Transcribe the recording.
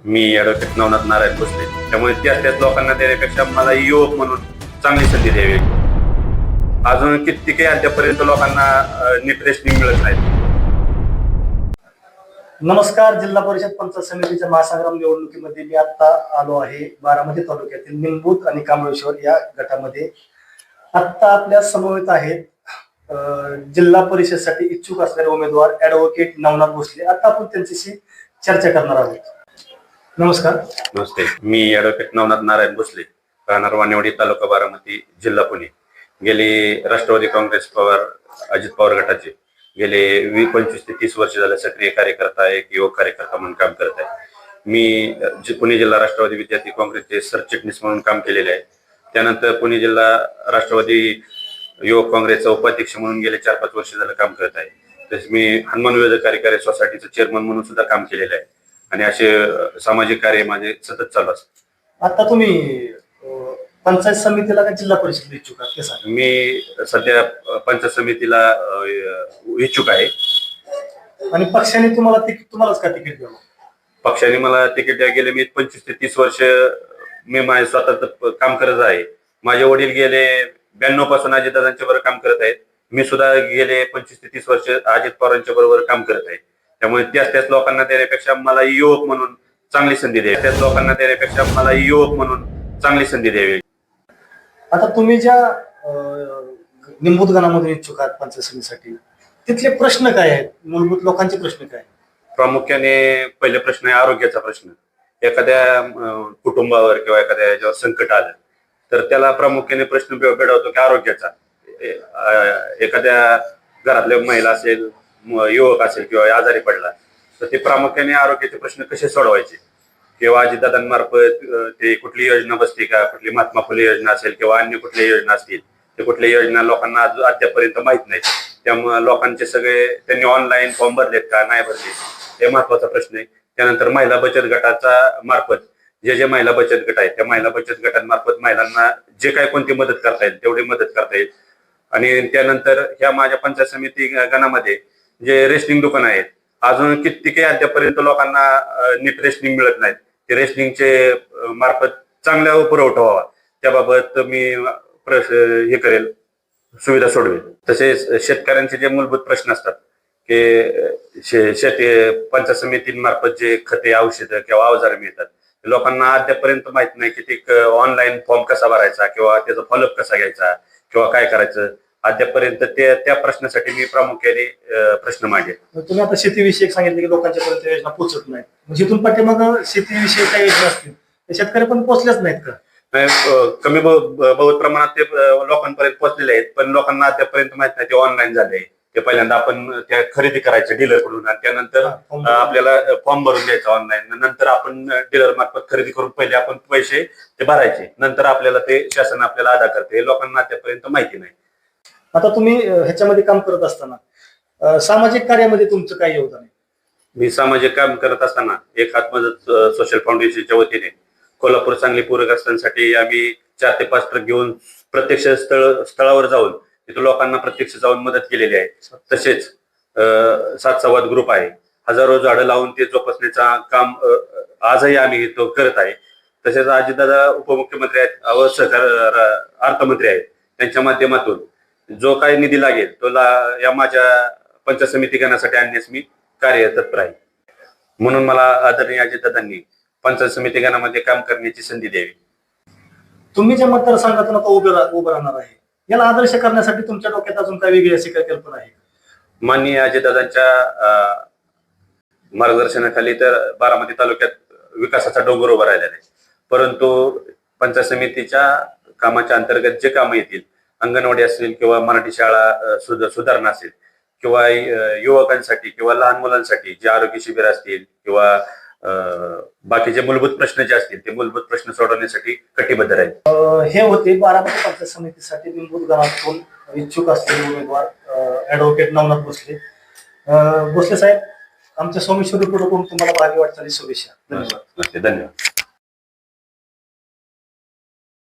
मी advocate Navnath Narayan Bhosale. त्यामुळे त्याच लोकांना देण्यापेक्षा मला युवक म्हणून चांगली संधी द्यावी. अजून कित्येक अद्यापर्यंत लोकांना नीट रेशनिंग मिळत नाही. नमस्कार. जिल्हा परिषद पंचायत समितीच्या महासंग्राम निवडणुकीमध्ये मी आता आलो आहे बारामती तालुक्यातील निमबूत आणि कांबळेश्वर या गटामध्ये. आता आपल्या समवेत आहेत जिल्हा परिषदसाठी इच्छुक असणारे उमेदवार ॲडव्होकेट नवनाथ भोसले. आता आपण त्यांच्याशी चर्चा करणार आहोत. नमस्कार. नमस्ते. मी ॲडव्होकेट नवनाथ नारायण भोसले, राहणार वानेवाडी, तालुका बारामती, जिल्हा पुणे. गेले राष्ट्रवादी काँग्रेस अजित पवार गटाचे गेले 25 ते 30 वर्ष झाले सक्रिय कार्यकर्ता, एक युवक कार्यकर्ता म्हणून काम करत आहे. मी पुणे जिल्हा राष्ट्रवादी विद्यार्थी काँग्रेसचे सरचिटणीस म्हणून काम केलेले आहे. त्यानंतर पुणे जिल्हा राष्ट्रवादी युवक काँग्रेसचा उपाध्यक्ष म्हणून गेले 4-5 वर्ष झालं काम करत आहे. तसेच मी हनुमान विरोधक कार्यकारी सोसायटीचं चेअरमन म्हणून सुद्धा काम केलेलं आहे आणि असे सामाजिक कार्य माझे सतत चालू असतात. आता तुम्ही पंचायत समितीला का जिल्हा परिषद इच्छुक आहात ते सांगा. मी सध्या पंचायत समितीला इच्छुक आहे. आणि पक्षाने तुम्हालाच का तिकीट द्यावं? पक्षाने मला तिकीट द्या. गेले मी 25 ते 30 वर्ष मी माझे स्वतःच काम करत आहे. माझे वडील गेले 92 पासून अजितदादांच्या बरोबर काम करत आहेत. मी सुद्धा गेले 25 ते 30 वर्ष अजित पवारांच्या बरोबर काम करत आहे. त्यामुळे त्याच लोकांना देण्यापेक्षा मला युवक म्हणून चांगली संधी द्यावी. त्याच लोकांना देण्यापेक्षा मला युवक म्हणून चांगली संधी द्यावी. आता तुम्ही ज्या निमबूत गणामधून इच्छुक आहात पंचायत समितीसाठी, तिथले प्रश्न काय आहेत? मूलभूत लोकांचे प्रश्न काय? प्रामुख्याने पहिले प्रश्न आहे आरोग्याचा प्रश्न. एखाद्या कुटुंबावर किंवा एखाद्या याच्यावर संकट आलं तर त्याला प्रामुख्याने प्रश्न भेडवतो की आरोग्याचा. एखाद्या घरातल्या महिला असेल, युवक असेल किंवा आजारी पडला तर ते प्रामुख्याने आरोग्याचे प्रश्न कसे सोडवायचे किंवा अजितदादांमार्फत ते कुठली योजना बसते का, कुठली महात्मा फुले योजना असेल किंवा अन्य कुठल्या योजना असतील, ते कुठल्या योजना लोकांना अद्यापर्यंत माहित नाही. त्यामुळे लोकांचे सगळे त्यांनी ऑनलाईन फॉर्म भरलेत का नाही भरले हे महत्वाचा प्रश्न आहे. त्यानंतर महिला बचत गटाचा मार्फत जे महिला बचत गट आहेत त्या महिला बचत गटांमार्फत महिलांना जे काही कोणती मदत करता येईल तेवढी मदत करता येईल. आणि त्यानंतर ह्या माझ्या पंचायत समिती गणामध्ये जे रेशनिंग दुकान आहेत, अजून कित्येक अद्यापर्यंत लोकांना नीट रेशनिंग मिळत नाहीत. ते रेशनिंगचे मार्फत चांगला पुरवठा व्हावा त्याबाबत मी हे करेल, सुविधा सोडवेल. तसेच शेतकऱ्यांचे जे मूलभूत प्रश्न असतात की पंचायत समितीमार्फत जे खते, औषधं किंवा अवजारे मिळतात लोकांना अद्यापर्यंत माहित नाही की ते ऑनलाईन फॉर्म कसा भरायचा किंवा त्याचा फॉलोअप कसा घ्यायचा किंवा काय करायचं. अद्यापर्यंत त्या प्रश्नासाठी मी प्रामुख्याने प्रश्न मांडेल. तुम्ही आता शेतीविषयक सांगितले की लोकांच्या पर्यंत योजना पोहोचत नाही, म्हणजे इथून पाठीमाग शेतीविषयी काही योजना असतील ते शेतकरी पण पोहोचल्याच नाहीत का? कमी बहुत प्रमाणात ते लोकांपर्यंत पोहोचलेले आहेत, पण लोकांना अद्यापर्यंत माहित नाही ते ऑनलाईन झाले. ते पहिल्यांदा आपण त्या खरेदी करायचं डीलर कडून आणि त्यानंतर आपल्याला फॉर्म भरून द्यायचा ऑनलाईन. नंतर आपण डीलर मार्फत खरेदी करून पहिले आपण पैसे ते भरायचे, नंतर आपल्याला ते शासन आपल्याला अदा करते. हे लोकांना आतापर्यंत माहिती नाही. आता तुम्ही ह्याच्यामध्ये काम करत असताना सामाजिक कार्यामध्ये तुमचं काय योगदान आहे? मी सामाजिक काम करत असताना एक हातमदत सोशल फाउंडेशनच्या वतीने कोल्हापूर सांगली पूरग्रस्तांसाठी आम्ही 4 ते 5 ट्रक घेऊन प्रत्यक्ष स्थळावर जाऊन तिथे लोकांना प्रत्यक्ष जाऊन मदत केलेली आहे. तसेच 7 संवाद ग्रुप आहे. हजारो झाडं लावून ते जोपासण्याचा काम आजही आम्ही तो करत आहे. तसेच अजितदादा उपमुख्यमंत्री आहेत व सहकार अर्थमंत्री आहेत, त्यांच्या माध्यमातून जो काही निधी लागेल तो या माझ्या पंचायत समिती गणासाठी आणण्यास मी कार्यतत्पर आहे. म्हणून मला आदरणीय अजितदादांनी पंचायत समिती गणामध्ये काम करण्याची संधी द्यावी. तुम्ही ज्या मतदारसंघातून आता उभं राहणार आहे, याला आदर्श करण्यासाठी तुमच्या डोक्यात अजून काही वेगळी अशी काही कल्पना आहे? माननीय अजितदादांच्या मार्गदर्शनाखाली तर बारामती तालुक्यात विकासाचा डोंगर उभा राहिलेला आहे. परंतु पंचायत समितीच्या कामाच्या अंतर्गत जे कामं येतील, अंगणवाडी असेल किंवा मराठी शाळा सुधारणा असेल किंवा युवकांसाठी किंवा लहान मुलांसाठी जे आरोग्य शिबिर असतील किंवा बाकीचे मूलभूत प्रश्न जे असतील ते मूलभूत प्रश्न सोडवण्यासाठी कटिबद्ध राहील. हे होते बारामती पंचायत समितीसाठी निमबूत गणातून इच्छुक असलेले उमेदवार ॲडव्होकेट नवनाथ भोसले. भोसले साहेब, आमच्या सोमेश्वर रिपोर्टकडून तुम्हाला भावी वाटचाली शुभेच्छा. धन्यवाद. धन्यवाद.